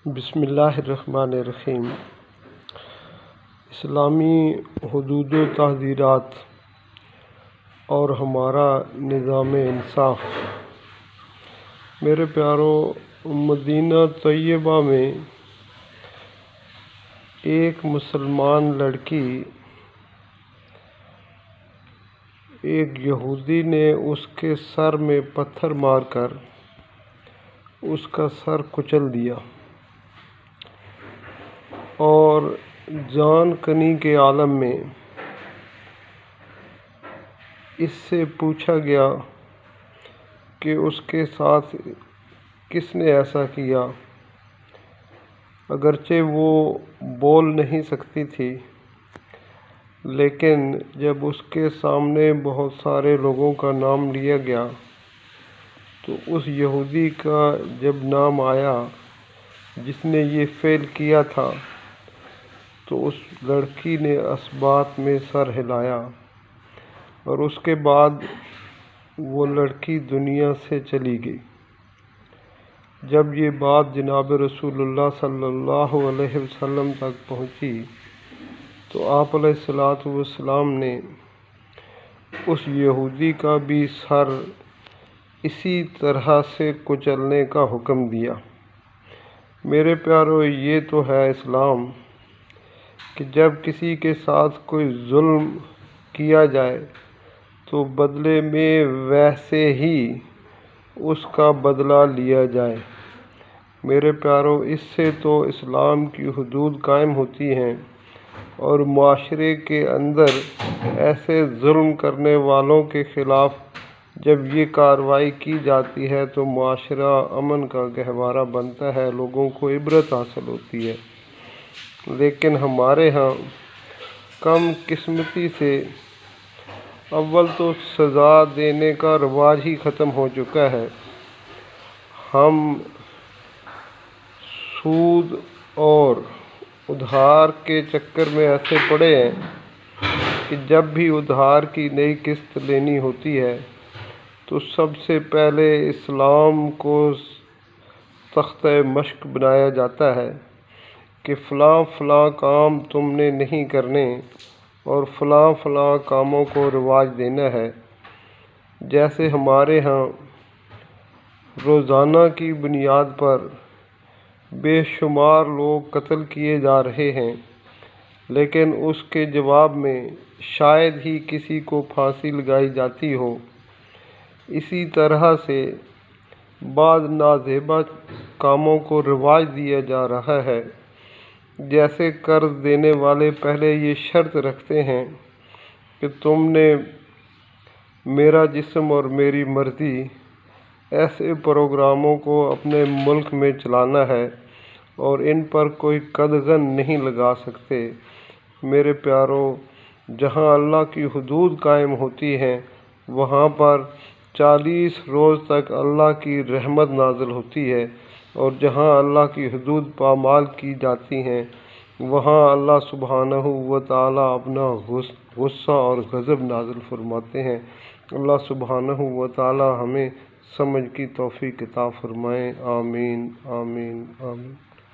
بسم اللہ الرحمن الرحیم۔ اسلامی حدود و تحذیرات اور ہمارا نظام انصاف۔ میرے پیارو، مدینہ طیبہ میں ایک مسلمان لڑکی، ایک یہودی نے اس کے سر میں پتھر مار کر اس کا سر کچل دیا اور جان کنی کے عالم میں اس سے پوچھا گیا کہ اس کے ساتھ کس نے ایسا کیا۔ اگرچہ وہ بول نہیں سکتی تھی، لیکن جب اس کے سامنے بہت سارے لوگوں کا نام لیا گیا تو اس یہودی کا جب نام آیا جس نے یہ فعل کیا تھا، تو اس لڑکی نے اثبات میں سر ہلایا اور اس کے بعد وہ لڑکی دنیا سے چلی گئی۔ جب یہ بات جناب رسول اللہ صلی اللہ علیہ وسلم تک پہنچی تو آپ علیہ الصلوۃ والسلام نے اس یہودی کا بھی سر اسی طرح سے کچلنے کا حکم دیا۔ میرے پیارو، یہ تو ہے اسلام کہ جب کسی کے ساتھ کوئی ظلم کیا جائے تو بدلے میں ویسے ہی اس کا بدلہ لیا جائے۔ میرے پیارو، اس سے تو اسلام کی حدود قائم ہوتی ہیں اور معاشرے کے اندر ایسے ظلم کرنے والوں کے خلاف جب یہ کارروائی کی جاتی ہے تو معاشرہ امن کا گہوارہ بنتا ہے، لوگوں کو عبرت حاصل ہوتی ہے۔ لیکن ہمارے ہاں کم قسمتی سے اول تو سزا دینے کا رواج ہی ختم ہو چکا ہے۔ ہم سود اور ادھار کے چکر میں ایسے پڑے ہیں کہ جب بھی ادھار کی نئی قسط لینی ہوتی ہے تو سب سے پہلے اسلام کو تختہ مشق بنایا جاتا ہے کہ فلاں فلاں کام تم نے نہیں کرنے اور فلاں فلاں کاموں کو رواج دینا ہے۔ جیسے ہمارے ہاں روزانہ کی بنیاد پر بے شمار لوگ قتل کیے جا رہے ہیں، لیکن اس کے جواب میں شاید ہی کسی کو پھانسی لگائی جاتی ہو۔ اسی طرح سے بعض نازیبا کاموں کو رواج دیا جا رہا ہے، جیسے قرض دینے والے پہلے یہ شرط رکھتے ہیں کہ تم نے میرا جسم اور میری مرضی ایسے پروگراموں کو اپنے ملک میں چلانا ہے اور ان پر کوئی قدغن نہیں لگا سکتے۔ میرے پیارو، جہاں اللہ کی حدود قائم ہوتی ہیں وہاں پر 40 روز تک اللہ کی رحمت نازل ہوتی ہے، اور جہاں اللہ کی حدود پامال کی جاتی ہیں وہاں اللہ سبحانہ و تعالیٰ اپنا غصہ اور غضب نازل فرماتے ہیں۔ اللہ سبحانہ و تعالیٰ ہمیں سمجھ کی توفیق عطا فرمائے۔ آمین آمین آمین۔